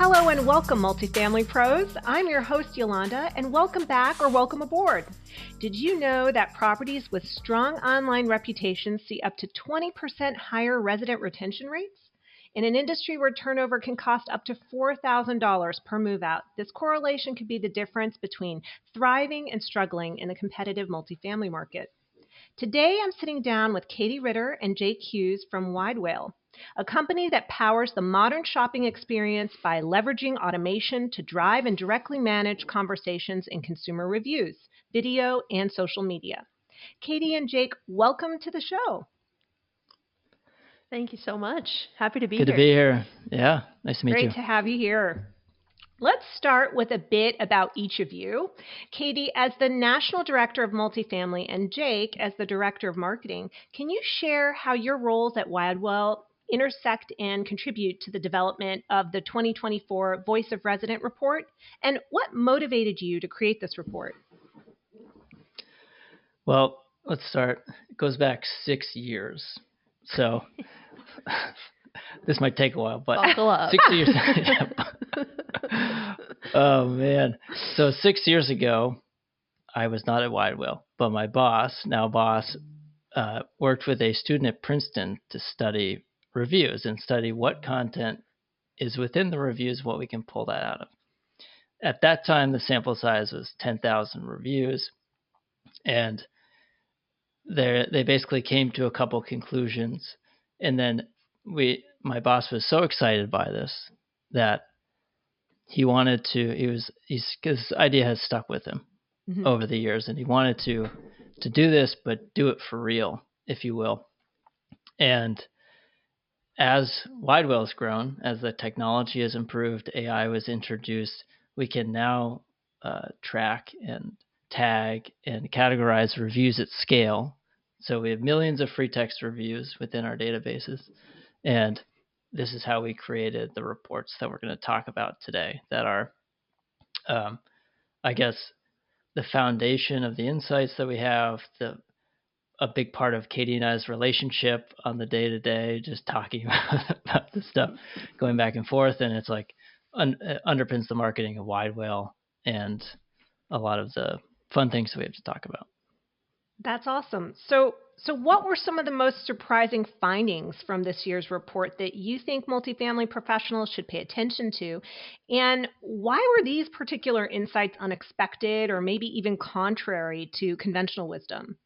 Hello and welcome, Multifamily Pros. I'm your host, Yolanda, and welcome back or welcome aboard. Did you know that properties with strong online reputations see up to 20% higher resident retention rates? In an industry where turnover can cost up to $4,000 per move-out, this correlation could be the difference between thriving and struggling in the competitive multifamily market. Today, I'm sitting down with Katie Ritter and Jake Hughes from Widewail, a company that powers the modern shopping experience by leveraging automation to drive and directly manage conversations in consumer reviews, video, and social media. Katie and Jake, welcome to the show. Thank you so much. Happy to be here. Good to be here. Yeah, nice to meet you. Great to have you here. Let's start with a bit about each of you. Katie, as the National Director of Multifamily, and Jake, as the Director of Marketing, can you share how your roles at Widewail intersect and contribute to the development of the 2024 Voice of Resident report, and what motivated you to create this report? Well, let's start. It goes back 6 years. So this might take a while, but buckle up. 6 years. Oh, man. So 6 years ago, I was not at Widewail, but my boss, worked with a student at Princeton to study reviews and study what content is within the reviews, what we can pull that out of. At that time, the sample size was 10,000 reviews, and they basically came to a couple conclusions. And then my boss was so excited by this that he wanted to, his idea has stuck with him over the years, and he wanted to do this, but do it for real, if you will. And as Widewail has grown, as the technology has improved, AI was introduced, we can now track and tag and categorize reviews at scale. So we have millions of free text reviews within our databases. And this is how we created the reports that we're going to talk about today that are, I guess, the foundation of the insights that we have, a big part of Katie and I's relationship on the day-to-day, just talking about this stuff, going back and forth. And it's like underpins the marketing of Widewail and a lot of the fun things that we have to talk about. That's awesome. So what were some of the most surprising findings from this year's report that you think multifamily professionals should pay attention to? And why were these particular insights unexpected or maybe even contrary to conventional wisdom?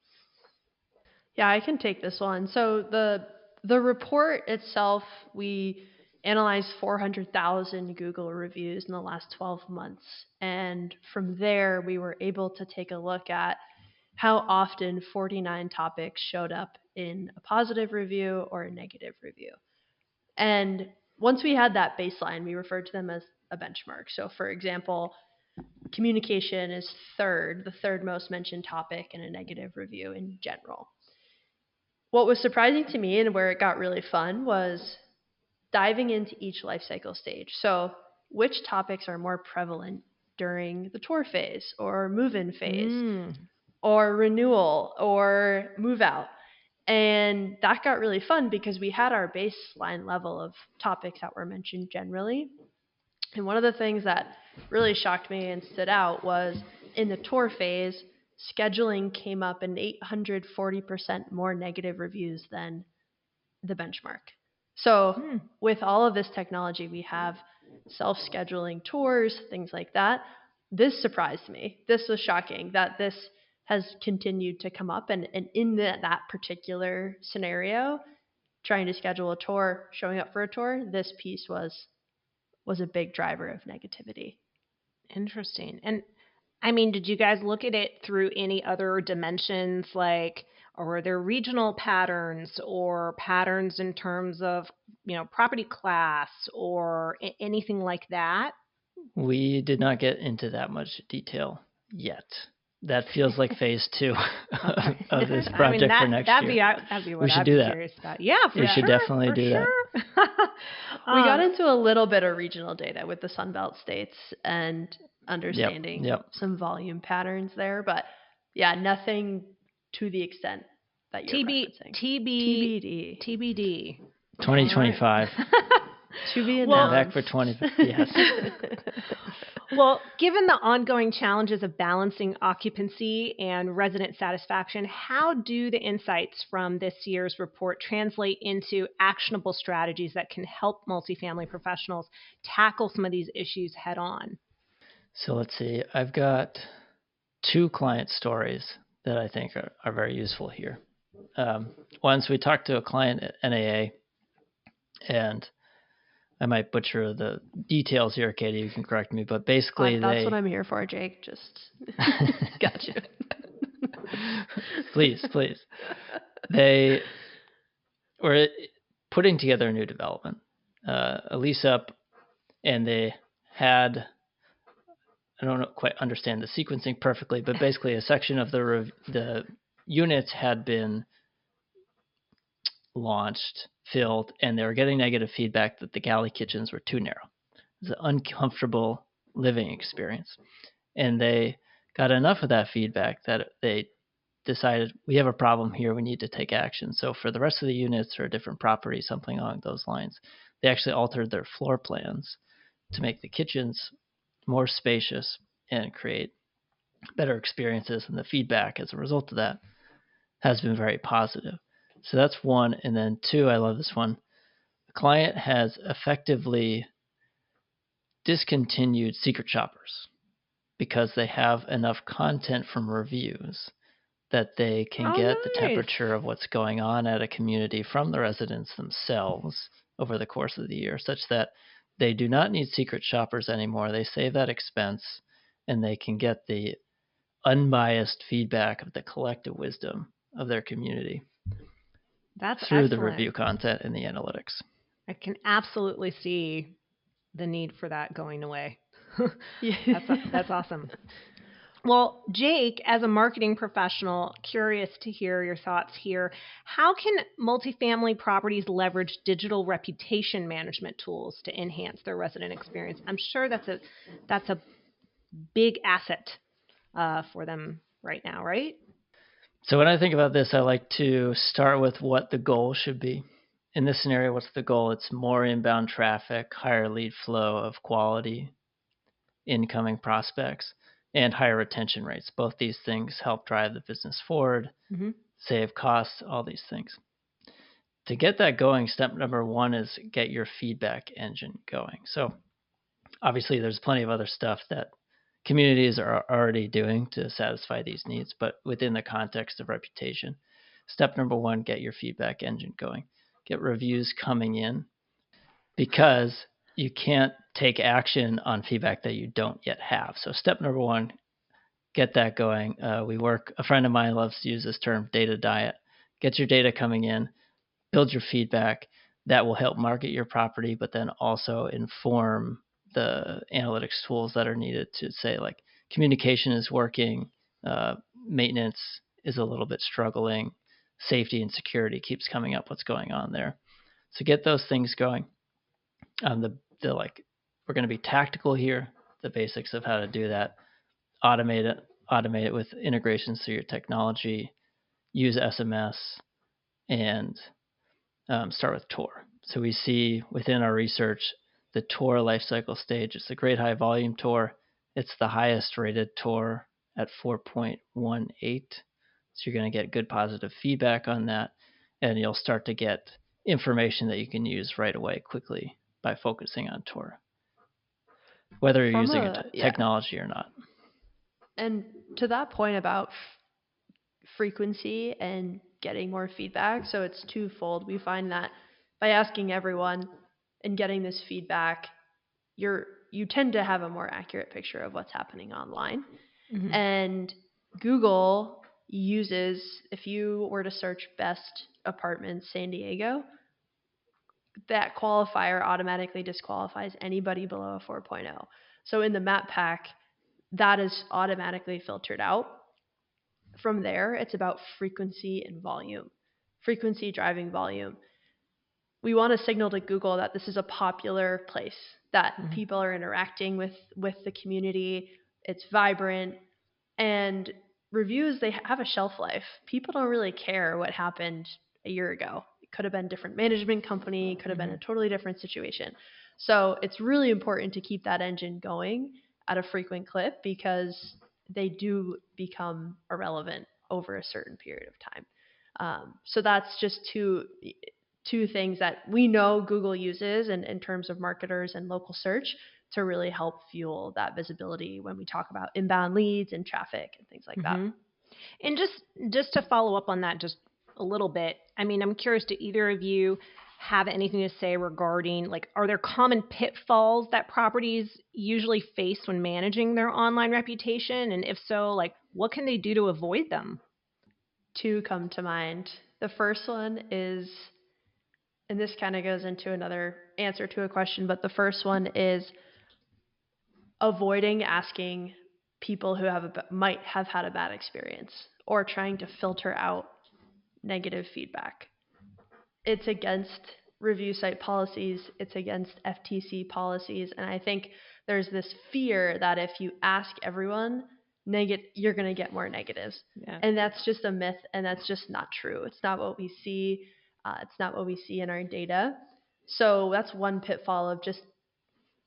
Yeah, I can take this one. So the report itself, we analyzed 400,000 Google reviews in the last 12 months. And from there, we were able to take a look at how often 49 topics showed up in a positive review or a negative review. And once we had that baseline, we referred to them as a benchmark. So for example, communication is the third most mentioned topic in a negative review in general. What was surprising to me and where it got really fun was diving into each life cycle stage. So which topics are more prevalent during the tour phase or move-in phase? Or renewal or move out. And that got really fun because we had our baseline level of topics that were mentioned generally. And one of the things that really shocked me and stood out was in the tour phase, scheduling came up in 840% more negative reviews than the benchmark. So with all of this technology, we have self-scheduling tours, things like that. This surprised me. This was shocking that this has continued to come up. And in that particular scenario, trying to schedule a tour, showing up for a tour, this piece was a big driver of negativity. Interesting. And I mean, did you guys look at it through any other dimensions, like, or were there regional patterns or patterns in terms of, property class or anything like that? We did not get into that much detail yet. That feels like phase 2 of this project for next year. That'd be what we should I'd do be that. Curious about. Yeah, for we sure. should definitely do that. We got into a little bit of regional data with the Sunbelt states and understanding some volume patterns there, but yeah, nothing to the extent that you're referencing. TBD. 2025. To be Well- Back announced. for 20. Yes. Well, given the ongoing challenges of balancing occupancy and resident satisfaction, how do the insights from this year's report translate into actionable strategies that can help multifamily professionals tackle some of these issues head on? So let's see. I've got 2 client stories that I think are very useful here. Once we talked to a client at NAA, and I might butcher the details here, Katie. You can correct me, but basically That's what I'm here for, Jake. Just gotcha. please. They were putting together a new development, a lease up, and they had, I don't quite understand the sequencing perfectly, but basically a section of the units had been launched, filled, and they were getting negative feedback that the galley kitchens were too narrow. It was an uncomfortable living experience. And they got enough of that feedback that they decided, we have a problem here, we need to take action. So for the rest of the units or a different property, something along those lines, they actually altered their floor plans to make the kitchens more spacious and create better experiences. And the feedback as a result of that has been very positive. So that's one. And then 2, I love this one. The client has effectively discontinued secret shoppers because they have enough content from reviews that they can get the temperature of what's going on at a community from the residents themselves over the course of the year, such that they do not need secret shoppers anymore. They save that expense and they can get the unbiased feedback of the collective wisdom of their community. That's through excellent. the review content and the analytics. I can absolutely see the need for that going away. That's awesome. Well, Jake, as a marketing professional, curious to hear your thoughts here. How can multifamily properties leverage digital reputation management tools to enhance their resident experience? I'm sure that's a big asset for them right now, right? So when I think about this, I like to start with what the goal should be. In this scenario, what's the goal? It's more inbound traffic, higher lead flow of quality incoming prospects, and higher retention rates. Both these things help drive the business forward, save costs, all these things. To get that going, step number 1 is get your feedback engine going. So obviously there's plenty of other stuff that communities are already doing to satisfy these needs, but within the context of reputation, step number 1, get your feedback engine going. Get reviews coming in, because you can't take action on feedback that you don't yet have. So step number 1, get that going. A friend of mine loves to use this term, data diet. Get your data coming in, build your feedback. That will help market your property, but then also inform the analytics tools that are needed to say, like, communication is working, maintenance is a little bit struggling, safety and security keeps coming up, what's going on there. So get those things going. We're going to be tactical here, the basics of how to do that. Automate it with integrations through your technology, use SMS, and start with tour. So we see within our research the tour lifecycle stage. It's a great high volume tour. It's the highest rated tour at 4.18. So you're going to get good positive feedback on that, and you'll start to get information that you can use right away quickly by focusing on tour, whether you're using technology or not. And to that point about frequency and getting more feedback, so it's twofold. We find that by asking everyone and getting this feedback, you tend to have a more accurate picture of what's happening online. And Google uses, if you were to search best apartments San Diego, that qualifier automatically disqualifies anybody below a 4.0. So in the map pack, that is automatically filtered out. From there, it's about frequency and volume. Frequency driving volume. We want to signal to Google that this is a popular place, that people are interacting with the community, it's vibrant, and reviews, they have a shelf life. People don't really care what happened a year ago. could have been different management company, could have been a totally different situation. So it's really important to keep that engine going at a frequent clip because they do become irrelevant over a certain period of time. So that's just two things that we know Google uses in terms of marketers and local search to really help fuel that visibility when we talk about inbound leads and traffic and things like that. And just to follow up on that just a little bit, I mean, I'm curious, do either of you have anything to say regarding, like, are there common pitfalls that properties usually face when managing their online reputation? And if so, like, what can they do to avoid them? Two come to mind. The first one is, and this kind of goes into another answer to a question, but the first one is avoiding asking people who might have had a bad experience or trying to filter out negative feedback. It's against review site policies, it's against FTC policies, and I think there's this fear that if you ask everyone, you're going to get more negatives. Yeah. And that's just a myth, and that's just not true. It's not what we see. It's not what we see in our data. So that's one pitfall of just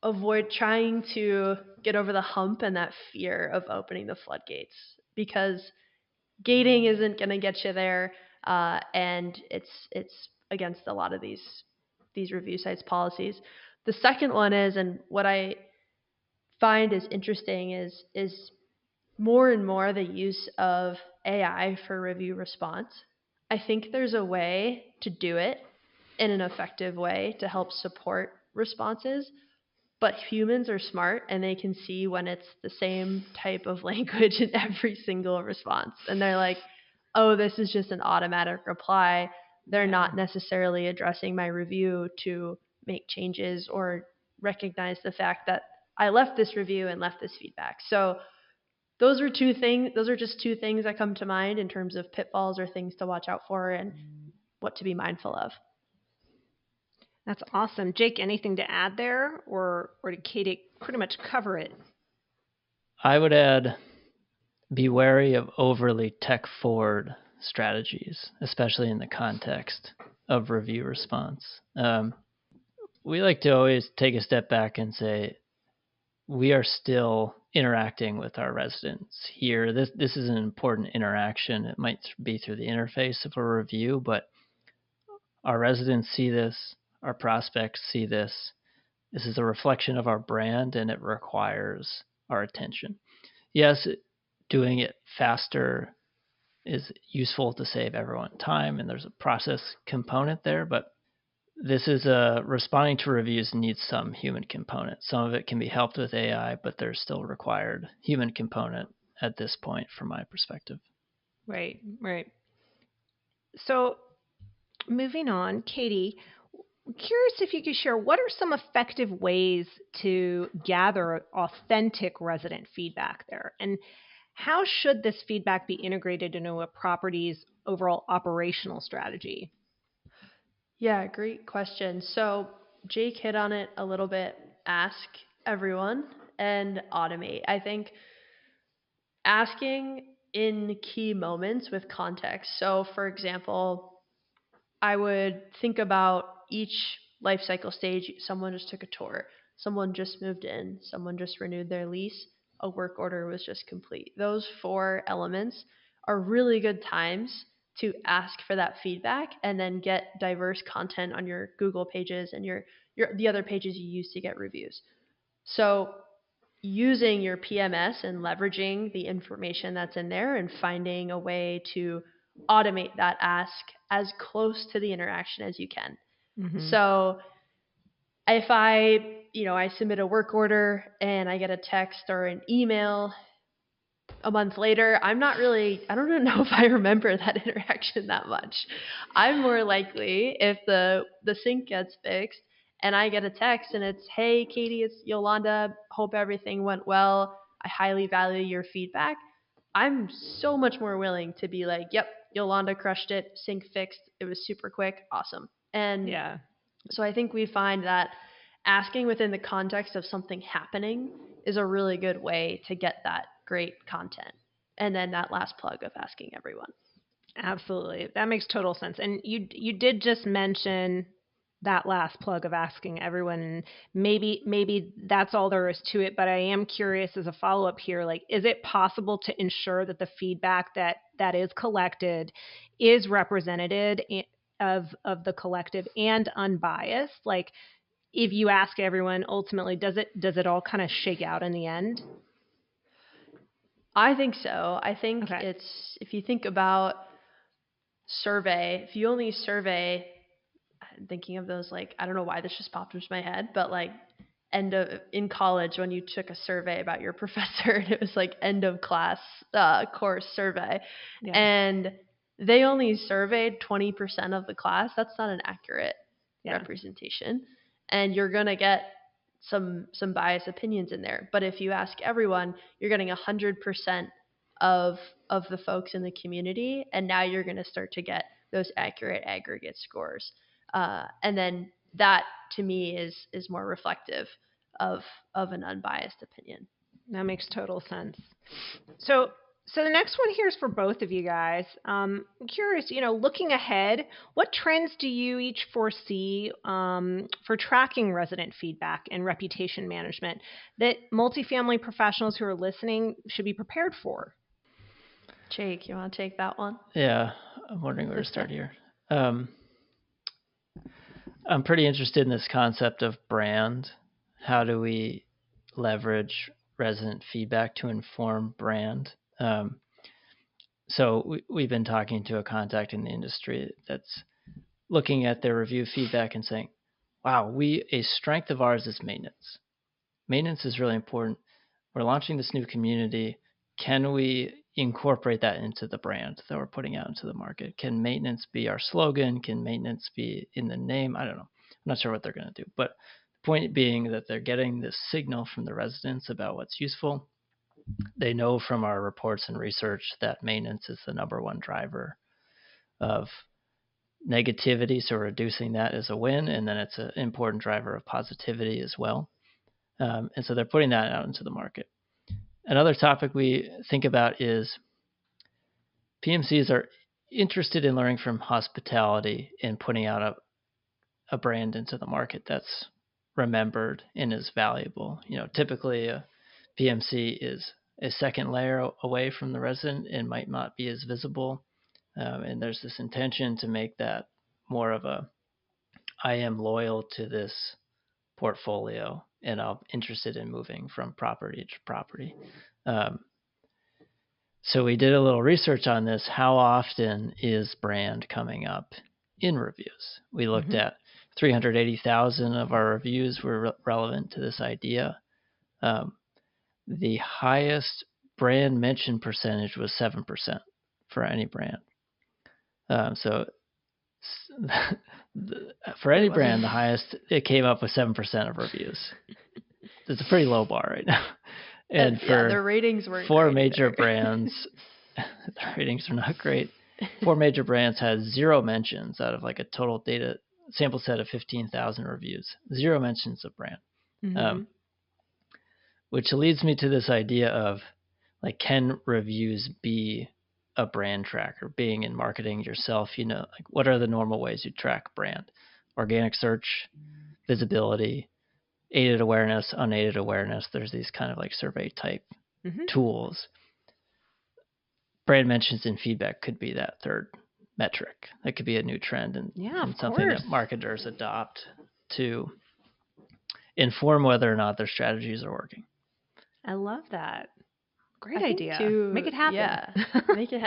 avoid trying to get over the hump and that fear of opening the floodgates, because gating isn't going to get you there, and it's against a lot of these review sites policies. The second one is, and what I find is interesting is more and more the use of AI for review response. I think there's a way to do it in an effective way to help support responses, but humans are smart and they can see when it's the same type of language in every single response. And they're like, oh, this is just an automatic reply. They're not necessarily addressing my review to make changes or recognize the fact that I left this review and left this feedback. So those are just two things that come to mind in terms of pitfalls or things to watch out for and what to be mindful of. That's awesome. Jake, anything to add there, or did Katie pretty much cover it? I would add, be wary of overly tech-forward strategies, especially in the context of review response. We like to always take a step back and say, we are still interacting with our residents here. This is an important interaction. It might be through the interface of a review, but our residents see this, our prospects see this. This is a reflection of our brand, and it requires our attention. Yes, doing it faster is useful to save everyone time, and there's a process component there, but this is responding to reviews needs some human component. Some of it can be helped with AI, but there's still required human component at this point from my perspective. Right. So moving on, Katie, I'm curious if you could share what are some effective ways to gather authentic resident feedback there, and how should this feedback be integrated into a property's overall operational strategy? Yeah, great question. So Jake hit on it a little bit. Ask everyone and automate. I think asking in key moments with context. So for example, I would think about each life cycle stage. Someone just took a tour, someone just moved in, someone just renewed their lease, a work order was just complete. Those 4 elements are really good times to ask for that feedback and then get diverse content on your Google pages and the other pages you use to get reviews. So using your PMS and leveraging the information that's in there and finding a way to automate that ask as close to the interaction as you can. So if I submit a work order and I get a text or an email a month later, I don't even know if I remember that interaction that much. I'm more likely, if the sync gets fixed and I get a text and it's, hey, Katie, it's Yolanda. Hope everything went well. I highly value your feedback. I'm so much more willing to be like, yep, Yolanda crushed it. Sync fixed. It was super quick. Awesome. And so I think we find that asking within the context of something happening is a really good way to get that great content. And then that last plug of asking everyone. Absolutely. That makes total sense. And you did just mention that last plug of asking everyone, and maybe that's all there is to it, but I am curious as a follow-up here, like, is it possible to ensure that the feedback that is collected is representative of the collective and unbiased? Like, if you ask everyone, ultimately, does it all kind of shake out in the end? I think so. I think Okay. it's, if you think about survey, if you only survey, I'm thinking of those, like, I don't know why this just popped into my head, but like end of in college when you took a survey about your professor and it was like end of class course survey, Yeah. and they only surveyed 20% of the class. That's not an accurate Yeah. representation, and you're going to get some biased opinions in there. But if you ask everyone, you're getting 100% of the folks in the community, and now you're going to start to get those accurate aggregate scores. And then that, to me, is more reflective of an unbiased opinion. That makes total sense. So, so the next one here is for both of you guys. I'm curious, looking ahead, what trends do you each foresee for tracking resident feedback and reputation management that multifamily professionals who are listening should be prepared for? Jake, you want to take that one? Yeah, I'm wondering where to start here. I'm pretty interested in this concept of brand. How do we leverage resident feedback to inform brand? So we've been talking to a contact in the industry that's looking at their review feedback and saying, wow, a strength of ours is maintenance. Maintenance is really important. We're launching this new community. Can we incorporate that into the brand that we're putting out into the market? Can maintenance be our slogan? Can maintenance be in the name? I don't know. I'm not sure what they're going to do. But the point being that they're getting this signal from the residents about what's useful. They know from our reports and research that maintenance is the number one driver of negativity. So reducing that is a win. And then it's an important driver of positivity as well. And so they're putting that out into the market. Another topic we think about is PMCs are interested in learning from hospitality and putting out a brand into the market that's remembered and is valuable. Typically a PMC is a second layer away from the resident and might not be as visible. And there's this intention to make that more of I am loyal to this portfolio and I'm interested in moving from property to property. So we did a little research on this. How often is brand coming up in reviews? We looked at 380,000 of our reviews were relevant to this idea. The highest brand mention percentage was 7% for any brand. So for any brand, the highest, it came up with 7% of reviews. It's a pretty low bar right now. And for their ratings weren't four great major either. brands, the ratings are not great. 4 major brands had 0 mentions out of like a total data sample set of 15,000 reviews. 0 mentions of brand. Which leads me to this idea of, like, can reviews be a brand tracker? Being in marketing yourself, like, what are the normal ways you track brand? Organic search, visibility, aided awareness, unaided awareness. There's these kind of like survey type tools. Brand mentions and feedback could be that third metric. That could be a new trend and something that marketers adopt to inform whether or not their strategies are working. I love that. Great idea. Make it happen. Yeah, make it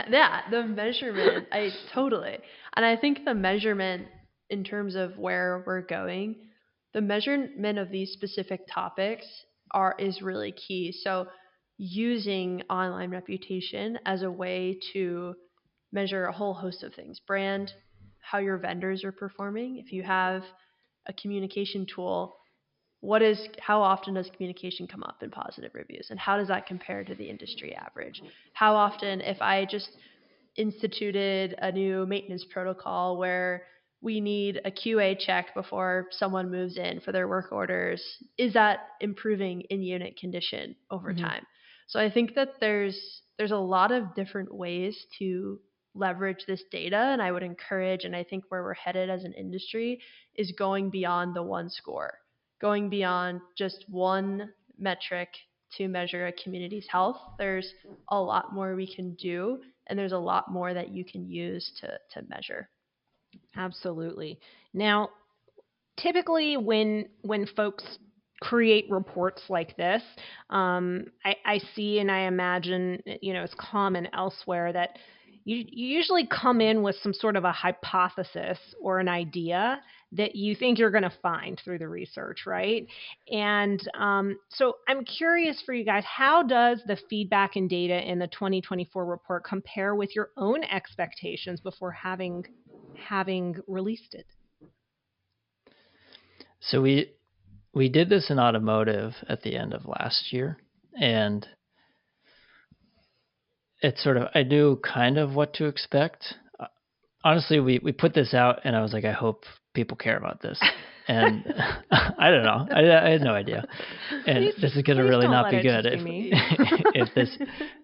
the measurement. And I think the measurement in terms of where we're going, the measurement of these specific topics is really key. So using online reputation as a way to measure a whole host of things: brand, how your vendors are performing. If you have a communication tool, how often does communication come up in positive reviews, and how does that compare to the industry average? How often, if I just instituted a new maintenance protocol where we need a QA check before someone moves in for their work orders, is that improving in-unit condition over time? So I think that there's a lot of different ways to leverage this data. And I would encourage, and I think where we're headed as an industry is going beyond the one score, going beyond just one metric to measure a community's health. There's a lot more we can do, and there's a lot more that you can use to measure. Absolutely. Now, typically when folks create reports like this, I see and I imagine, it's common elsewhere that you usually come in with some sort of a hypothesis or an idea that you think you're going to find through the research, right? And so I'm curious for you guys, how does the feedback and data in the 2024 report compare with your own expectations before having released it? So we did this in automotive at the end of last year, and it's sort of, I knew kind of what to expect. Honestly, we put this out, and I was like, I hope people care about this. And I don't know. I had no idea. And this is going to really not be good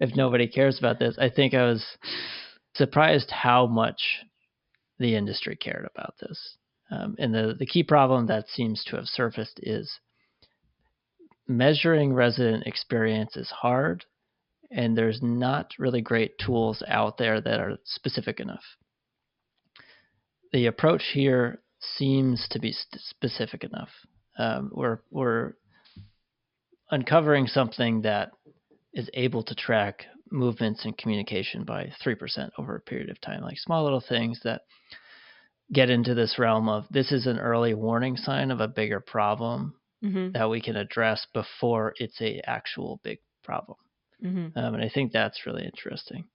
if nobody cares about this. I think I was surprised how much the industry cared about this. And the key problem that seems to have surfaced is measuring resident experience is hard, and there's not really great tools out there that are specific enough. The approach here seems to be specific enough. We're uncovering something that is able to track movements and communication by 3% over a period of time, like small little things that get into this realm of this is an early warning sign of a bigger problem that we can address before it's a actual big problem. And I think that's really interesting.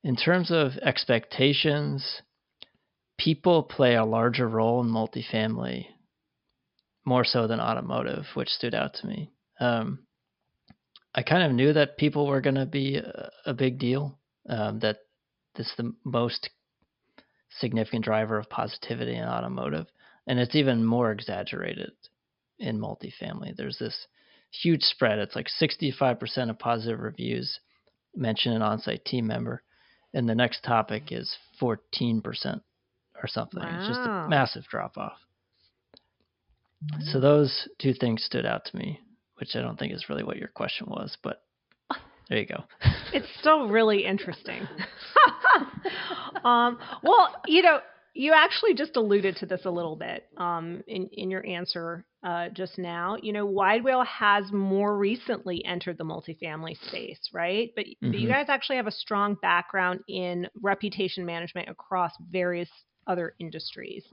In terms of expectations, people play a larger role in multifamily, more so than automotive, which stood out to me. I kind of knew that people were going to be a big deal, that this is the most significant driver of positivity in automotive, and it's even more exaggerated in multifamily. There's this huge spread. It's like 65% of positive reviews mention an on-site team member, and the next topic is 14% or something. Wow. It's just a massive drop-off. So those two things stood out to me, which I don't think is really what your question was, but there you go. It's still really interesting. Well, you actually just alluded to this a little bit in your answer just now. Widewail has more recently entered the multifamily space, right? But you guys actually have a strong background in reputation management across various other industries.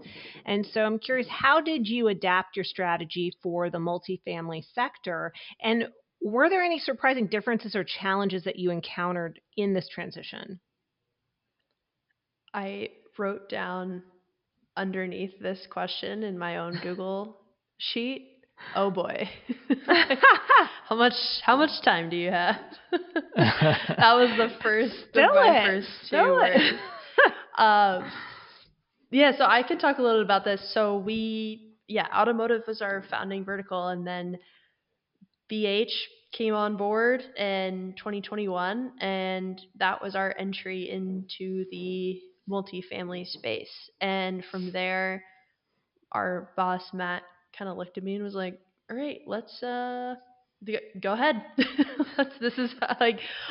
And so I'm curious, how did you adapt your strategy for the multifamily sector? And were there any surprising differences or challenges that you encountered in this transition? I wrote down underneath this question in my own Google sheet, oh boy. How much time do you have? That was the first of my first two words. Yeah, so I can talk a little about this. So automotive was our founding vertical, and then BH came on board in 2021, and that was our entry into the multifamily space. And from there, our boss, Matt, kind of looked at me and was like, all right, let's go ahead.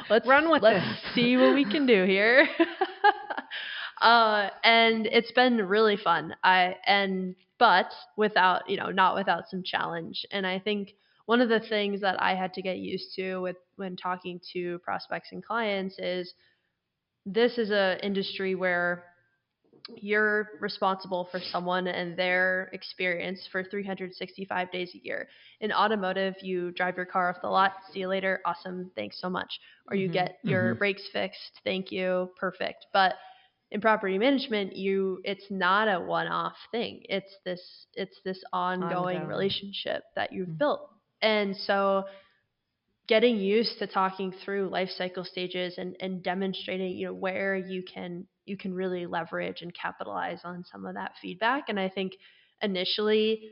let's run with this. Let's see what we can do here. And it's been really fun. But without, not without some challenge. And I think one of the things that I had to get used to when talking to prospects and clients is this is an industry where you're responsible for someone and their experience for 365 days a year. In automotive, you drive your car off the lot, see you later, awesome, thanks so much. Or you get your brakes fixed, thank you, perfect. But in property management, it's not a one-off thing. It's this ongoing relationship that you've built. And so getting used to talking through life cycle stages and demonstrating, where you can really leverage and capitalize on some of that feedback. And I think initially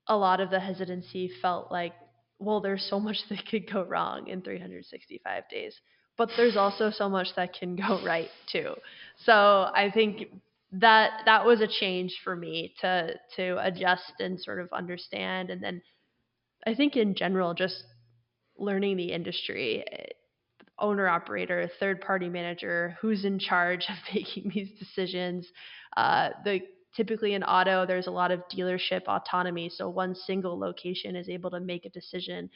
a lot of the hesitancy felt like, well, there's so much that could go wrong in 365 days. but there's also so much that can go right too. So I think that was a change for me to adjust and sort of understand. And then I think in general, just learning the industry, owner operator, third party manager, who's in charge of making these decisions. The typically in auto, there's a lot of dealership autonomy. So one single location is able to make a decision.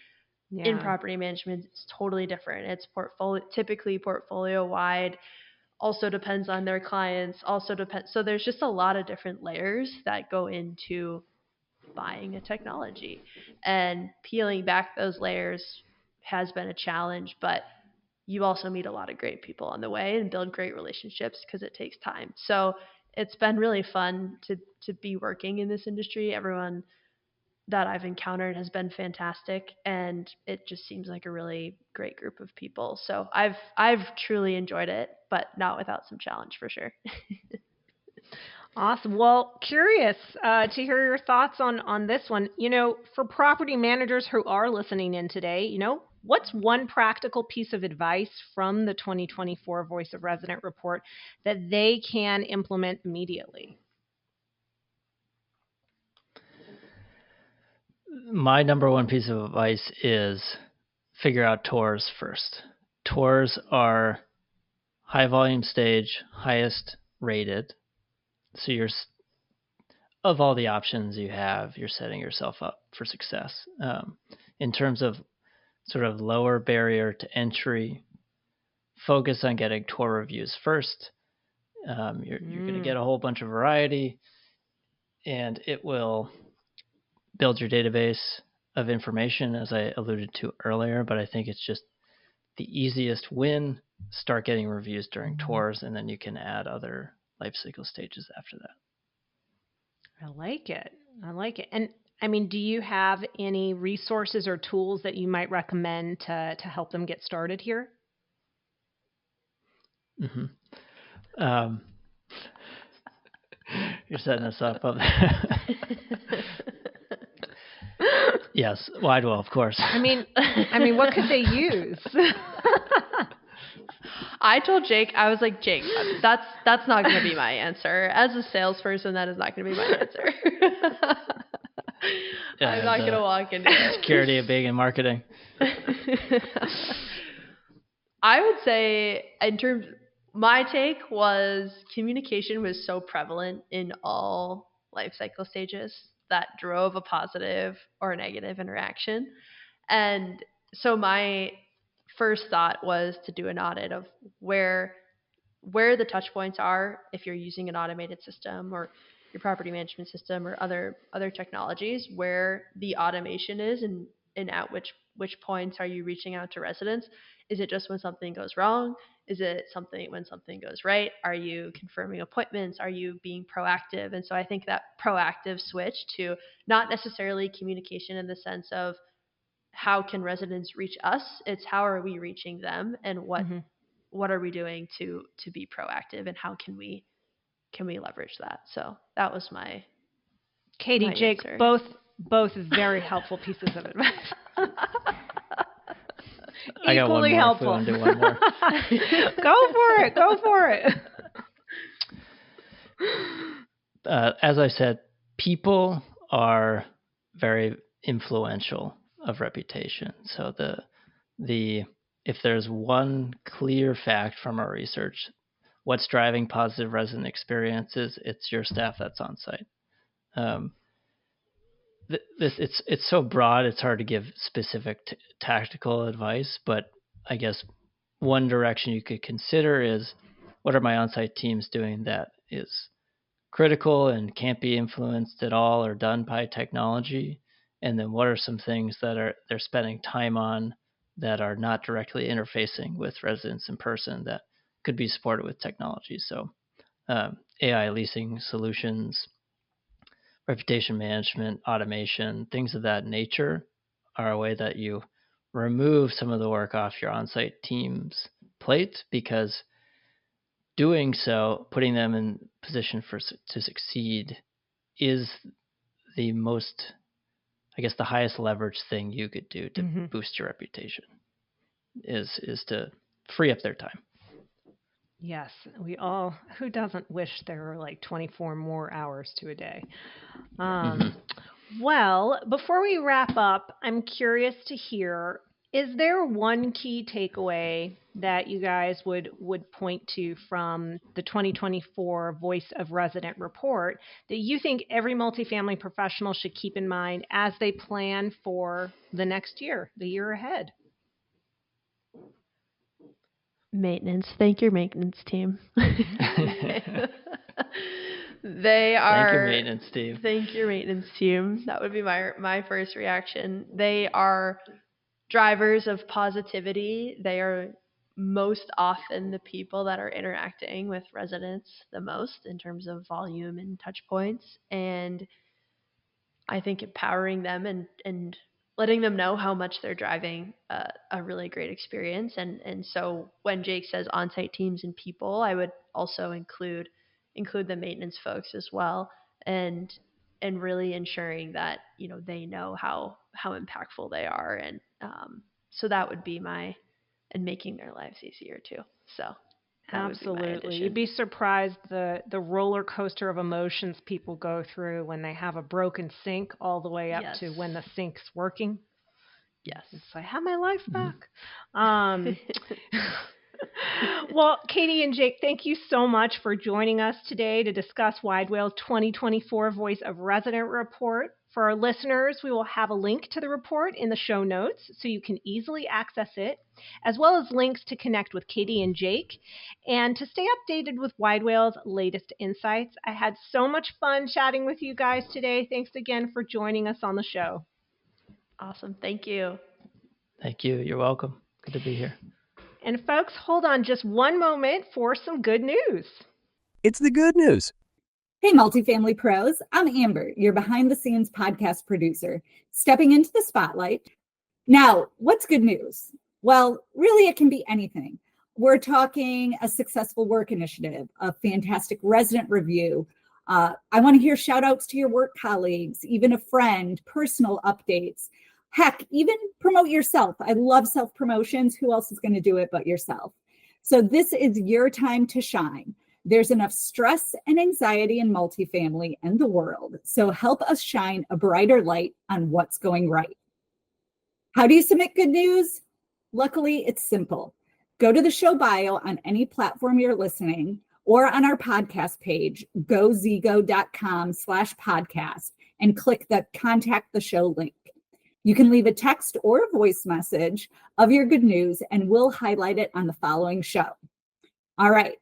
In property management, it's totally different. It's typically portfolio wide, also depends on their clients, also depends. So there's just a lot of different layers that go into buying a technology, and peeling back those layers has been a challenge, but you also meet a lot of great people on the way and build great relationships because it takes time. So it's been really fun to be working in this industry. Everyone that I've encountered has been fantastic, and it just seems like a really great group of people. So I've truly enjoyed it, but not without some challenge for sure. Awesome. Well, curious to hear your thoughts on this one. For property managers who are listening in today, what's one practical piece of advice from the 2024 Voice of Resident report that they can implement immediately? My number one piece of advice is figure out tours first. Tours are high volume stage, highest rated. So of all the options you have, you're setting yourself up for success. In terms of sort of lower barrier to entry, focus on getting tour reviews first. You're going to get a whole bunch of variety, and it will build your database of information, as I alluded to earlier. But I think it's just the easiest win. Start getting reviews during tours, and then you can add other life cycle stages after that. I like it. And I mean, do you have any resources or tools that you might recommend to help them get started here? Mm-hmm. You're setting us up. Yes, Widewail, of course. I mean, what could they use? I told Jake, I was like, Jake, that's not going to be my answer. As a salesperson, that is not going to be my answer. I'm not going to walk into it. Security of being in marketing. I would say, my take was communication was so prevalent in all life cycle stages that drove a positive or a negative interaction. And so my first thought was to do an audit of where the touch points are if you're using an automated system or your property management system or other technologies, where the automation is, and at which points are you reaching out to residents. Is it just when something goes wrong? Is it something when something goes right? Are you confirming appointments? Are you being proactive? And so I think that proactive switch to not necessarily communication in the sense of how can residents reach us, it's how are we reaching them, and what are we doing to be proactive, and how can we leverage that? So that was my Katie, Jake, answer. both very helpful pieces of advice. I got one Equally more helpful. If we want to do one more. Go for it. As I said, people are very influential of reputation. So if there's one clear fact from our research, what's driving positive resident experiences, it's your staff that's on site. It's so broad, it's hard to give specific tactical advice, but I guess one direction you could consider is, what are my on-site teams doing that is critical and can't be influenced at all or done by technology? And then what are some things that they're spending time on that are not directly interfacing with residents in person that could be supported with technology? So AI leasing solutions, reputation management, automation, things of that nature are a way that you remove some of the work off your on-site team's plate, because doing so, putting them in position to succeed, is the most, I guess, the highest leverage thing you could do to boost your reputation, is to free up their time. Yes, who doesn't wish there were like 24 more hours to a day? Well, before we wrap up, I'm curious to hear, is there one key takeaway that you guys would point to from the 2024 Voice of Resident report that you think every multifamily professional should keep in mind as they plan for the next year, the year ahead? Maintenance. Thank your maintenance team. They are. Thank your maintenance team. Thank your maintenance team. That would be my first reaction. They are drivers of positivity. They are most often the people that are interacting with residents the most in terms of volume and touch points. And I think empowering them and letting them know how much they're driving a really great experience. And so when Jake says on-site teams and people, I would also include the maintenance folks as well, and really ensuring that, you know, they know how impactful they are. And so that would be and making their lives easier too. So absolutely. You'd be surprised the roller coaster of emotions people go through when they have a broken sink all the way up to when the sink's working. Yes. It's like, I have my life back. Well, Katie and Jake, thank you so much for joining us today to discuss Widewail's 2024 Voice of Resident report. For our listeners, we will have a link to the report in the show notes so you can easily access it, as well as links to connect with Katie and Jake and to stay updated with Widewail's latest insights. I had so much fun chatting with you guys today. Thanks again for joining us on the show. Awesome. Thank you. Thank you. You're welcome. Good to be here. And folks, hold on just one moment for some good news. It's the good news. Hey, Multifamily Pros, I'm Amber, your behind-the-scenes podcast producer, stepping into the spotlight. Now, what's good news? Well, really, it can be anything. We're talking a successful work initiative, a fantastic resident review. I want to hear shout-outs to your work colleagues, even a friend, personal updates. Heck, even promote yourself. I love self-promotions. Who else is going to do it but yourself? So this is your time to shine. There's enough stress and anxiety in multifamily and the world. So help us shine a brighter light on what's going right. How do you submit good news? Luckily, it's simple. Go to the show bio on any platform you're listening or on our podcast page, gozego.com/podcast, and click the contact the show link. You can leave a text or a voice message of your good news, and we'll highlight it on the following show. All right.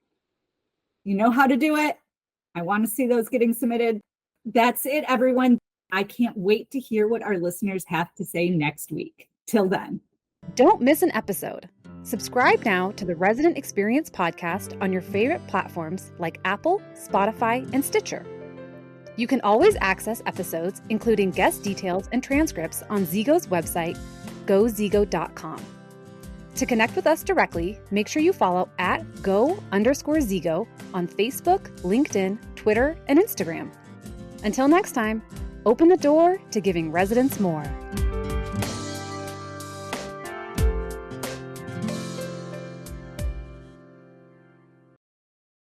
You know how to do it. I want to see those getting submitted. That's it, everyone. I can't wait to hear what our listeners have to say next week. Till then. Don't miss an episode. Subscribe now to the Resident Experience podcast on your favorite platforms like Apple, Spotify, and Stitcher. You can always access episodes, including guest details and transcripts, on Zego's website, gozego.com. To connect with us directly, make sure you follow @go_Zego on Facebook, LinkedIn, Twitter, and Instagram. Until next time, open the door to giving residents more.